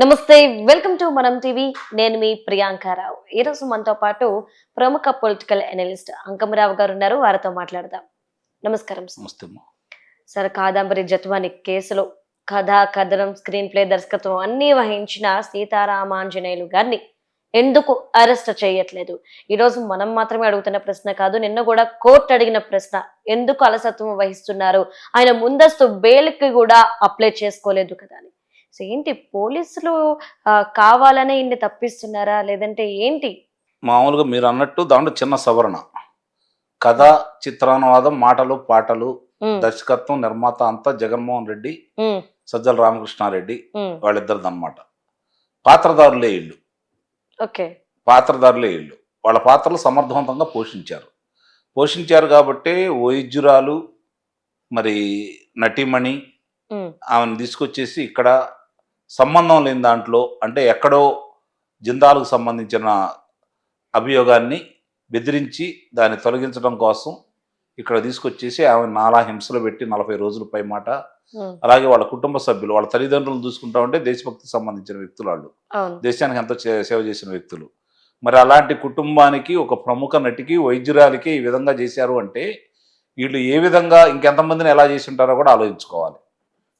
నమస్తే, welcome to మనం TV. నేను మీ ప్రియాంకారావు. ఈరోజు మనతో పాటు ప్రముఖ పొలిటికల్ అనలిస్ట్ అంకమరావు గారు ఉన్నారు. వారితో మాట్లాడదాం. నమస్కారం సార్. నమస్తే అమ్మా. సార్, కాదంబరి జత్వాని కేసులో కథ, కథనం, స్క్రీన్ ప్లే, దర్శకత్వం అన్నీ వహించిన సీతారామాంజనేయులు గారిని ఎందుకు అరెస్ట్ చేయట్లేదు? ఈరోజు మనం మాత్రమే అడుగుతున్న ప్రశ్న కాదు, నిన్న కూడా కోర్టు అడిగిన ప్రశ్న. ఎందుకు అలసత్వం వహిస్తున్నారు? ఆయన ముందస్తు బెయిల్కి కూడా అప్లై చేసుకోలేదు కదా అని. సో ఏంటి, పోలీసులు కావాలనే ఇన్ని తప్పిస్తున్నారా, లేదంటే ఏంటి? మామూలుగా మీరు అన్నట్టు దాంట్లో చిన్న సవరణ. కథ, చిత్రానువాదం, మాటలు, పాటలు, దర్శకత్వం, నిర్మాత అంతా జగన్మోహన్ రెడ్డి, సజ్జల రామకృష్ణారెడ్డి వాళ్ళిద్దరిది అనమాట. పాత్రదారులే ఇల్లు. ఓకే, పాత్రదారులే ఇల్లు. వాళ్ళ పాత్రలు సమర్థవంతంగా పోషించారు కాబట్టి వైద్యురాలు, మరి నటీమణి, ఆమెను తీసుకొచ్చేసి ఇక్కడ సంబంధం లేని దాంట్లో, అంటే ఎక్కడో జిందాలకు సంబంధించిన అభియోగాన్ని బెదిరించి దాన్ని తొలగించడం కోసం ఇక్కడ తీసుకొచ్చేసి ఆమె నానా హింసలు పెట్టి 40 రోజుల పై మాట. అలాగే వాళ్ళ కుటుంబ సభ్యులు, వాళ్ళ తల్లిదండ్రులు చూసుకుంటా ఉంటే దేశభక్తికి సంబంధించిన వ్యక్తులు, వాళ్ళు దేశానికి ఎంతో సేవ చేసిన వ్యక్తులు. మరి అలాంటి కుటుంబానికి, ఒక ప్రముఖ నటికి, వైద్యురాలికి ఈ విధంగా చేశారు అంటే వీళ్ళు ఏ విధంగా ఇంకెంతమందిని ఎలా చేసి ఉంటారో కూడా ఆలోచించుకోవాలి.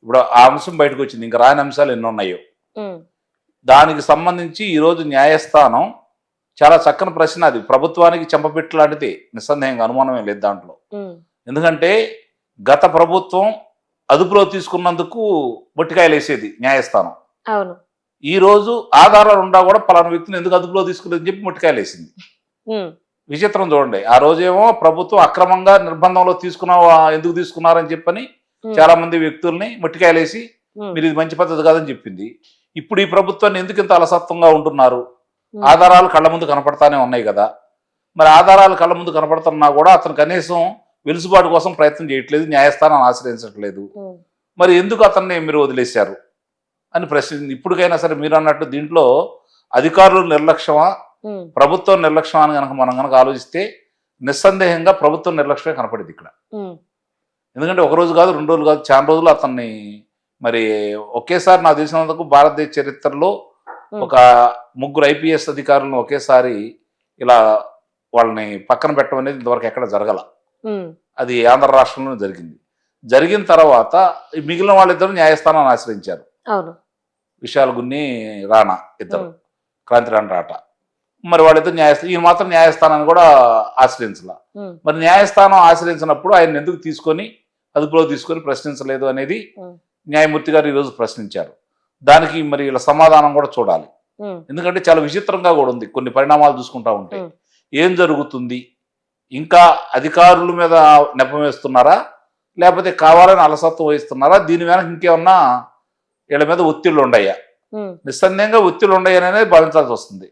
ఇప్పుడు ఆ అంశం బయటకు వచ్చింది, ఇంకా రాని అంశాలు ఎన్ని ఉన్నాయో. దానికి సంబంధించి ఈరోజు న్యాయస్థానం చాలా చక్కని ప్రశ్న, అది ప్రభుత్వానికి చెంపపెట్టు లాంటిది, నిస్సందేహంగా, అనుమానమే లేదు దాంట్లో. ఎందుకంటే గత ప్రభుత్వం అదుపులో తీసుకున్నందుకు మొట్టికాయలు వేసేది న్యాయస్థానం. ఈ రోజు ఆధారాలు ఉండా కూడా పలానా వ్యక్తిని ఎందుకు అదుపులో తీసుకులేదని చెప్పి మొట్టికాయలు వేసింది. విచిత్రం చూడండి. ఆ రోజేమో ప్రభుత్వం అక్రమంగా నిర్బంధంలో ఎందుకు తీసుకున్నారని చెప్పని చాలా మంది వ్యక్తుల్ని మొట్టికాయలేసి మీరు ఇది మంచి పద్ధతి కాదని చెప్పింది. ఇప్పుడు ఈ ప్రభుత్వాన్ని ఎందుకు ఇంత అలసత్వంగా ఉంటున్నారు? ఆధారాలు కళ్ళ ముందు కనపడతానే ఉన్నాయి కదా. మరి ఆధారాలు కళ్ళ ముందు కనపడుతున్నా కూడా అతను కనీసం వెలుసుబాటు కోసం ప్రయత్నం చేయట్లేదు, న్యాయస్థానాన్ని ఆశ్రయించట్లేదు. మరి ఎందుకు అతన్ని మీరు వదిలేశారు అని ప్రశ్నించింది. ఇప్పటికైనా సరే మీరు అన్నట్టు దీంట్లో అధికారులు నిర్లక్ష్యమా, ప్రభుత్వం నిర్లక్ష్యమా అని మనం కనుక ఆలోచిస్తే నిస్సందేహంగా ప్రభుత్వం నిర్లక్ష్యమే కనపడింది ఇక్కడ. ఎందుకంటే ఒక రోజు కాదు, 2 రోజులు కాదు, చాలా రోజులు అతన్ని మరి ఒకేసారి నాకు తెలిసినందుకు భారతదేశ చరిత్రలో ఒక 3 IPS అధికారులను ఒకేసారి ఇలా వాళ్ళని పక్కన పెట్టడం అనేది ఇంతవరకు ఎక్కడ జరగల. అది ఆంధ్ర రాష్ట్రంలో జరిగింది. జరిగిన తర్వాత మిగిలిన వాళ్ళిద్దరు న్యాయస్థానాన్ని ఆశ్రయించారు. విశాల్ గున్ని, రాణా, ఇద్దరు, క్రాంతి రాణా రాట. మరి వాళ్ళిద్దరు ఈయన మాత్రం న్యాయస్థానాన్ని కూడా ఆశ్రయించాల. మరి న్యాయస్థానం ఆశ్రయించినప్పుడు ఆయన ఎందుకు తీసుకొని అదుపులో తీసుకొని ప్రశ్నించలేదు అనేది న్యాయమూర్తి గారు ఈరోజు ప్రశ్నించారు. దానికి మరి ఇలా సమాధానం కూడా చూడాలి. ఎందుకంటే చాలా విచిత్రంగా కూడా ఉంది. కొన్ని పరిణామాలు చూసుకుంటా ఉంటే ఏం జరుగుతుంది, ఇంకా అధికారుల మీద నెపం వేస్తున్నారా, లేకపోతే కావాలని అలసత్వం వహిస్తున్నారా, దీని వెనక ఇంకేమన్నా వీళ్ళ మీద ఒత్తిళ్ళు ఉన్నాయా? నిస్సందేహంగా ఒత్తిళ్ళు ఉన్నాయనేది భావించాల్సి వస్తుంది.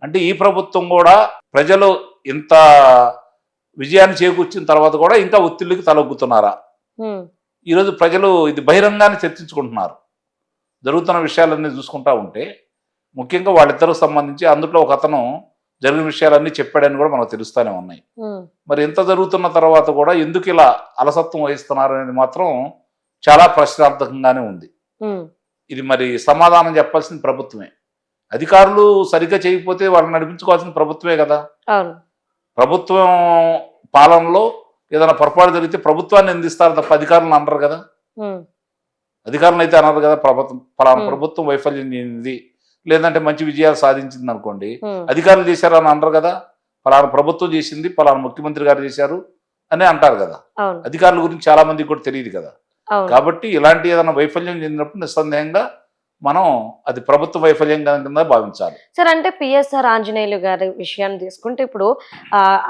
అంటే ఈ ప్రభుత్వం కూడా ప్రజలు ఇంత విజయాన్ని చేకూర్చిన తర్వాత కూడా ఇంకా ఒత్తిళ్ళకి తలొగ్గుతున్నారా? ఈరోజు ప్రజలు ఇది బహిరంగాన్ని చర్చించుకుంటున్నారు. జరుగుతున్న విషయాలన్నీ చూసుకుంటా ఉంటే ముఖ్యంగా వాళ్ళిద్దరికి సంబంధించి అందులో ఒక అతను జరిగిన విషయాలన్నీ చెప్పాడని కూడా మనకు తెలుస్తూనే ఉన్నాయి. మరి ఇంత జరుగుతున్న తర్వాత కూడా ఎందుకు ఇలా అలసత్వం వహిస్తున్నారు అనేది మాత్రం చాలా ప్రశ్నార్థకంగానే ఉంది. ఇది మరి సమాధానం చెప్పాల్సింది ప్రభుత్వమే. అధికారులు సరిగ్గా చేయకపోతే వాళ్ళని నడిపించుకోవాల్సిన ప్రభుత్వమే కదా. ప్రభుత్వం పాలనలో ఏదైనా పొరపాటు జరిగితే ప్రభుత్వాన్ని నిందిస్తారు తప్ప అధికారులను అనరు కదా. అధికారులు అయితే అనరు కదా. పలానా ప్రభుత్వం వైఫల్యం చెందింది, లేదంటే మంచి విజయాలు సాధించింది అనుకోండి, అధికారులు చేశారు అని అనరు కదా. పలానా ప్రభుత్వం చేసింది, పలానా ముఖ్యమంత్రి గారు చేశారు అని అంటారు కదా. అధికారుల గురించి చాలా మందికి కూడా తెలియదు కదా. కాబట్టి ఇలాంటి ఏదైనా వైఫల్యం చెందినప్పుడు నిస్సందేహంగా మనం అది ప్రభుత్వ వైఫల్యం కింద భావించాలి. సార్, అంటే పిఎస్ఆర్ ఆంజనేయులు గారి విషయాన్ని తీసుకుంటే ఇప్పుడు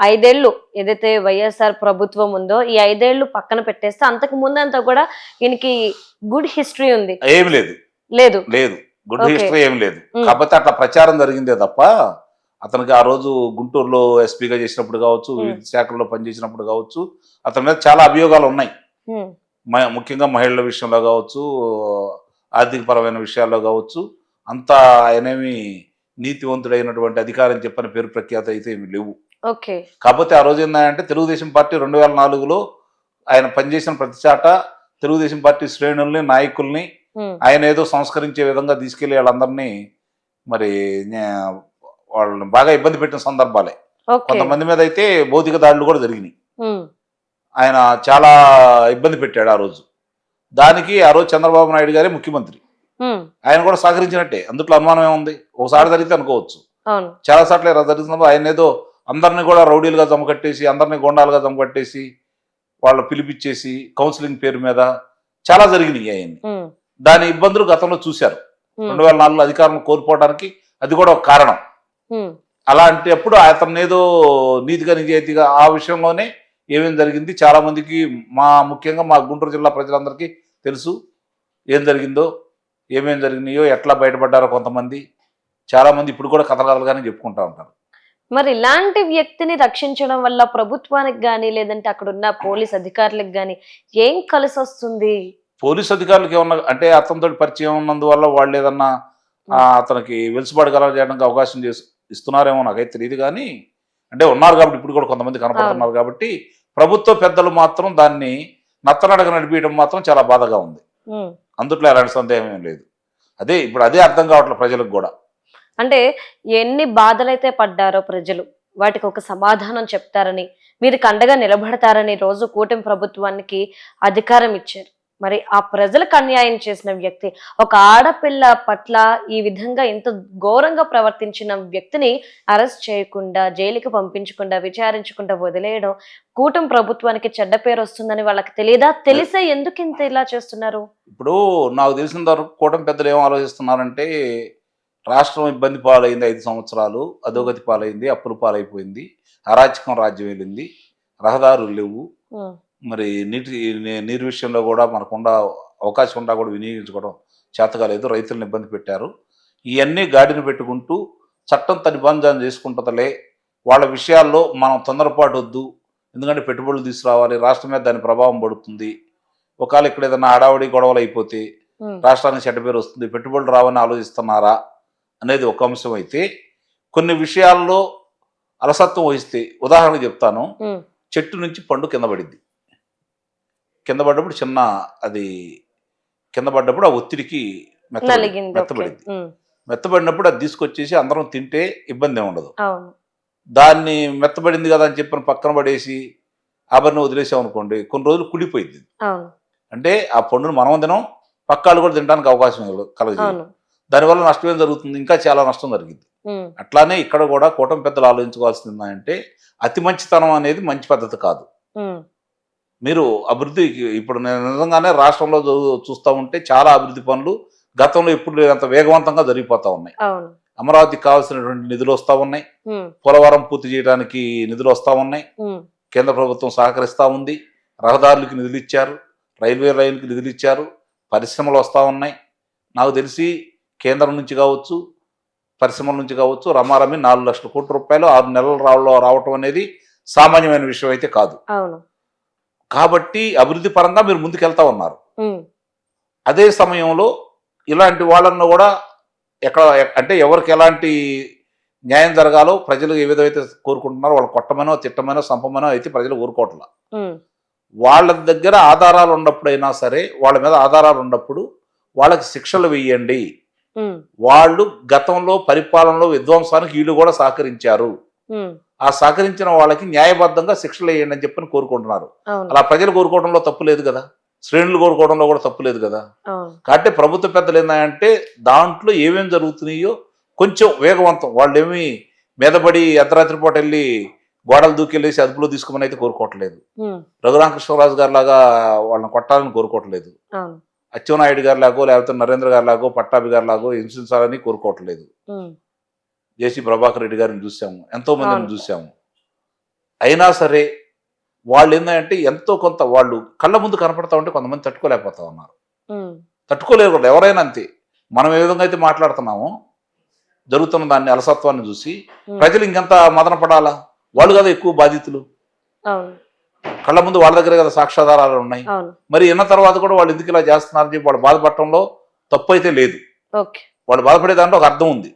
5 ఏళ్ళు ఏదైతే వైఎస్ఆర్ ప్రభుత్వం ఉందో, ఈ 5 ఏళ్ళు పక్కన పెట్టేస్తే అంతకు ముందంతా కూడా ఈయనకి గుడ్ హిస్టరీ ఉంది. ఏం లేదు లేదు లేదు గుడ్ హిస్టరీ ఏం లేదు. కాకపోతే అట్లా ప్రచారం జరిగిందే తప్ప అతనికి ఆ రోజు గుంటూరులో ఎస్పీగా చేసినప్పుడు కావచ్చు, వివిధ శాఖల్లో పనిచేసినప్పుడు కావచ్చు, అతని మీద చాలా అభియోగాలు ఉన్నాయి. ముఖ్యంగా మహిళల విషయంలో కావచ్చు, ఆర్థిక పరమైన విషయాల్లో కావచ్చు, అంతా ఆయనేమి నీతివంతుడైనటువంటి అధికారం చెప్పని పేరు ప్రఖ్యాత అయితే ఏమి లేవు. కాకపోతే ఆ రోజు ఏంటంటే తెలుగుదేశం పార్టీ 2004లో ఆయన పనిచేసిన ప్రతి చాట తెలుగుదేశం పార్టీ శ్రేణుల్ని, నాయకుల్ని, ఆయన ఏదో సంస్కరించే విధంగా తీసుకెళ్లి వాళ్ళందరినీ మరి వాళ్ళని బాగా ఇబ్బంది పెట్టిన సందర్భాలే. కొంతమంది మీద అయితే భౌతిక దాడులు కూడా జరిగినాయి. ఆయన చాలా ఇబ్బంది పెట్టాడు ఆ రోజు. దానికి ఆ రోజు చంద్రబాబు నాయుడు గారే ముఖ్యమంత్రి. ఆయన కూడా సహకరించినట్టే, అందుట్లో అనుమానం ఏముంది? ఒకసారి జరిగితే అనుకోవచ్చు, చాలా సార్లు జరిగినప్పుడు ఆయన ఏదో అందరినీ కూడా రౌడీలుగా జమకట్టేసి, అందరినీ గొండాలుగా జమకట్టేసి, వాళ్ళు పిలిపించేసి కౌన్సిలింగ్ పేరు మీద చాలా జరిగినాయి ఆయన్ని. దాని ఇబ్బందులు గతంలో చూశారు. 2004లో అధికారం కోల్పోవడానికి అది కూడా ఒక కారణం. అలాంటి అప్పుడు అతను ఏదో నీతిగా నిజాయితీగా ఆ విషయంలోనే ఏమేమి జరిగింది చాలా మందికి, ముఖ్యంగా మా గుంటూరు జిల్లా ప్రజలందరికీ తెలుసు ఏం జరిగిందో, ఏమేమి జరిగినాయో, ఎట్లా బయటపడ్డారో. కొంతమంది చాలా మంది ఇప్పుడు కూడా కథలుగానే చెప్పుకుంటా ఉంటారు. మరి ఇలాంటి వ్యక్తిని రక్షించడం వల్ల ప్రభుత్వానికి గానీ లేదంటే అక్కడ ఉన్న పోలీస్ అధికారులకు గానీ ఏం కలిసి వస్తుంది? పోలీస్ అధికారులకు ఏమన్నా అంటే అతనితో పరిచయం ఉన్నందువల్ల వాళ్ళు ఏదన్నా అతనికి వెలుసుబాటు కలగజేయడానికి అవకాశం ఇస్తున్నారేమో నాకైతే తెలియదు. కానీ అంటే ఉన్నారు కాబట్టి ఇప్పుడు కూడా కొంతమంది కనపడుతున్నారు కాబట్టి ప్రభుత్వ పెద్దలు మాత్రం దాన్ని నత్తనడక నడిపించడం మాత్రం చాలా బాధగా ఉంది. అందుట్లో ఎలాంటి సందేహం ఏం లేదు. అదే అర్థం కావట్లేదు ప్రజలకు కూడా. అంటే ఎన్ని బాధలైతే పడ్డారో ప్రజలు, వాటికి ఒక సమాధానం చెప్తారని, మీరు కండగా నిలబడతారని రోజు కూటమి ప్రభుత్వానికి అధికారం ఇచ్చారు. మరి ఆ ప్రజలకు అన్యాయం చేసిన వ్యక్తి, ఒక ఆడపిల్ల పట్ల ఈ విధంగా ఇంత ఘోరంగా ప్రవర్తించిన వ్యక్తిని అరెస్ట్ చేయకుండా, జైలుకి పంపించకుండా, విచారించకుండా వదిలేయడం కూటమి ప్రభుత్వానికి చెడ్డ పేరు వస్తుందని వాళ్ళకి తెలియదా? తెలిసే ఎందుకు ఇంత ఇలా చేస్తున్నారు? ఇప్పుడు నాకు తెలిసిన వరకు కూటమి పెద్దలు ఏం ఆలోచిస్తున్నారంటే, రాష్ట్రం ఇబ్బంది పాలైంది, 5 సంవత్సరాలు అధోగతి పాలైంది, అప్పులు పాలైపోయింది, అరాచకం రాజ్యం వెళ్ళింది, రహదారులు లేవు, మరి నీరు విషయంలో కూడా మనకుండా అవకాశం ఉండా కూడా వినియోగించుకోవడం చేతకాలేదు, రైతులను ఇబ్బంది పెట్టారు. ఇవన్నీ గాడిని పెట్టుకుంటూ చట్టం తన నిబంధన చేసుకుంటుందలే, వాళ్ళ విషయాల్లో మనం తొందరపాటు వద్దు, ఎందుకంటే పెట్టుబడులు తీసుకురావాలి, రాష్ట్రం మీద దాని ప్రభావం పడుతుంది, ఒకవేళ ఇక్కడ ఏదైనా హడావడి గొడవలు అయిపోతే రాష్ట్రానికి చెడ్డ పేరు వస్తుంది, పెట్టుబడులు రావని ఆలోచిస్తున్నారా అనేది ఒక అంశం అయితే, కొన్ని విషయాల్లో అలసత్వం వహిస్తే, ఉదాహరణ చెప్తాను, చెట్టు నుంచి పండు కింద పడింది, కింద పడ్డప్పుడు కింద పడ్డప్పుడు ఆ ఒత్తిడికి మెత్తబడింది. మెత్తబడినప్పుడు అది తీసుకొచ్చేసి అందరం తింటే ఇబ్బంది ఏమి ఉండదు. దాన్ని మెత్తబడింది కదా అని చెప్పిన పక్కన పడేసి ఆభరణ వదిలేసాం అనుకోండి, కొన్ని రోజులు కుళ్ళిపోయింది. అంటే ఆ పండును మనం తినం, పక్కాళ్ళు కూడా తినడానికి అవకాశం కలగదు. దానివల్ల నష్టం ఏం జరుగుతుంది? ఇంకా చాలా నష్టం జరిగింది. అట్లానే ఇక్కడ కూడా కూటమి పెద్దలు ఆలోచించుకోవాల్సింది అంటే, అతి మంచితనం అనేది మంచి పద్ధతి కాదు. మీరు అభివృద్ధికి ఇప్పుడు నిజంగానే రాష్ట్రంలో చూస్తూ ఉంటే చాలా అభివృద్ధి పనులు గతంలో ఎప్పుడు లేనంత వేగవంతంగా జరిగిపోతా ఉన్నాయి. అమరావతికి కావాల్సినటువంటి నిధులు వస్తూ ఉన్నాయి, పోలవరం పూర్తి చేయడానికి నిధులు వస్తూ ఉన్నాయి, కేంద్ర ప్రభుత్వం సహకరిస్తూ ఉంది, రహదారులకి నిధులు ఇచ్చారు, రైల్వే లైన్కి నిధులు ఇచ్చారు, పరిశ్రమలు వస్తూ ఉన్నాయి. నాకు తెలిసి కేంద్రం నుంచి కావచ్చు, పరిశ్రమల నుంచి కావచ్చు, రమారమి 4 లక్షల కోట్ల రూపాయలు 6 నెలల రావటం అనేది సామాన్యమైన విషయం అయితే కాదు. కాబట్టి అభివృద్ధి పరంగా మీరు ముందుకెళ్తా ఉన్నారు. అదే సమయంలో ఇలాంటి వాళ్ళను కూడా అంటే ఎవరికి ఎలాంటి న్యాయం జరగాలో ప్రజలు ఏ విధమైతే కోరుకుంటున్నారో, వాళ్ళు కొట్టమనో తిట్టమనో సంపమనో అయితే ప్రజలు కోరుకోవట్లా. వాళ్ళ దగ్గర ఆధారాలు ఉన్నప్పుడైనా సరే, వాళ్ళ మీద ఆధారాలు ఉన్నప్పుడు వాళ్ళకి శిక్షలు వేయండి. వాళ్ళు గతంలో పరిపాలనలో విధ్వంసానికి వీళ్ళు కూడా సహకరించారు, ఆ సహకరించిన వాళ్ళకి న్యాయబద్ధంగా శిక్షలు వేయండి అని చెప్పని కోరుకుంటున్నారు. అలా ప్రజలు కోరుకోవడంలో తప్పు లేదు కదా, శ్రేణులు కోరుకోవడంలో కూడా తప్పు లేదు కదా. కాబట్టి ప్రభుత్వ పెద్దలు ఏంటంటే దాంట్లో ఏమేమి జరుగుతున్నాయో కొంచెం వేగవంతం, వాళ్ళు ఏమి మీదపడి అర్ధరాత్రి పూట వెళ్ళి గోడలు దూకెళ్ళేసి అదుపులో తీసుకోమని అయితే కోరుకోవట్లేదు. రఘురామకృష్ణరాజు గారి లాగా వాళ్ళని కొట్టాలని కోరుకోవట్లేదు, అచ్చెన్నాయుడు గారి లాగో లేకపోతే నరేంద్ర గారి లాగో పట్టాభి గారి లాగో హింసించాలని కోరుకోవట్లేదు. జేసీ ప్రభాకర్ రెడ్డి గారిని చూసాము, ఎంతో మందిని చూసాము. అయినా సరే వాళ్ళు ఏంటంటే ఎంతో కొంత వాళ్ళు కళ్ళ ముందు కనపడతా ఉంటే కొంతమంది తట్టుకోలేకపోతా ఉన్నారు. తట్టుకోలేరు కూడా, ఎవరైనా అంతే. మనం ఏ విధంగా అయితే మాట్లాడుతున్నామో జరుగుతున్న దాన్ని అలసత్వాన్ని చూసి ప్రజలు ఇంకెంత మదన పడాలా? వాళ్ళు కదా ఎక్కువ బాధితులు, కళ్ళ ముందు వాళ్ళ దగ్గర కదా సాక్ష్యాధారాలు ఉన్నాయి. మరి విన్న తర్వాత కూడా వాళ్ళు ఎందుకు ఇలా చేస్తున్నారని చెప్పి వాళ్ళు బాధపడటంలో తప్పు అయితే లేదు. వాళ్ళు బాధపడే దాంట్లో ఒక అర్థం ఉంది.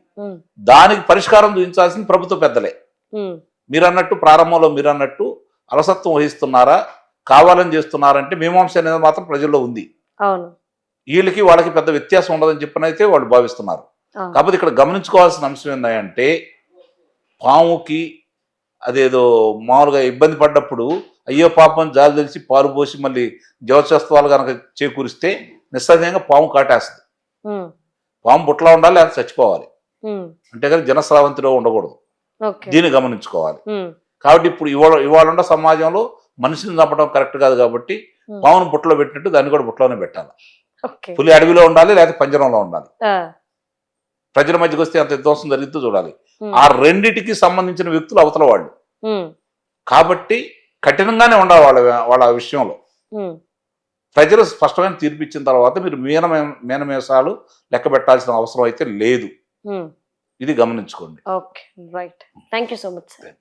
దానికి పరిష్కారం చూపించాల్సింది ప్రభుత్వ పెద్దలే. మీరన్నట్టు ప్రారంభంలో మీరన్నట్టు అలసత్వం వహిస్తున్నారా, కావాలని చేస్తున్నారంటే మీమాంస అనేది మాత్రం ప్రజల్లో ఉంది. వీళ్ళకి వాళ్ళకి పెద్ద వ్యత్యాసం ఉండదని చెప్పనైతే వాళ్ళు భావిస్తున్నారు. ఆ, కాకపోతే ఇక్కడ గమనించుకోవాల్సిన అంశం ఏంటంటే పాముకి అదేదో మామూలుగా ఇబ్బంది పడ్డప్పుడు అయ్యో పాపం జాలి తెలిసి పాలు పోసి మళ్ళీ జీవశాస్త్రాలు కనుక చేకూరిస్తే నిస్సందేహంగా పాము కాటేస్తుంది. ఉమ్, పాము బుట్టలో ఉండాలి, అది చచ్చిపోవాలి. ఉమ్, అంతేగాని జనస్రావంతిలో ఉండకూడదు. ఓకే. దీన్ని గమనించుకోవాలి. ఉమ్, కాబట్టి ఇప్పుడు ఇవాళ ఉన్న సమాజంలో మనిషిని చంపడం కరెక్ట్ కాదు కాబట్టి ఉమ్, పామును బుట్టలో పెట్టినట్టు దాన్ని కూడా బుట్టలోనే పెట్టాలి. ఓకే. పులి అడవిలో ఉండాలి, లేకపోతే పంజరంలో ఉండాలి. ఆ, ప్రజల మధ్యకి వస్తే అంత దోషం జరిగితే చూడాలి. ఉమ్, ఆ రెండిటికి సంబంధించిన వ్యక్తులు అవతల వాళ్ళు ఉమ్, కాబట్టి కఠినంగానే ఉండాలి వాళ్ళ విషయంలో. ఉమ్, ప్రజలు స్పష్టమైన తీర్పు ఇచ్చిన తర్వాత మీరు మీనమేషాలు లెక్క పెట్టాల్సిన అవసరం అయితే లేదు. ఉమ్. ఇది గమనించుకోండి. Okay, right. Thank you so much sir.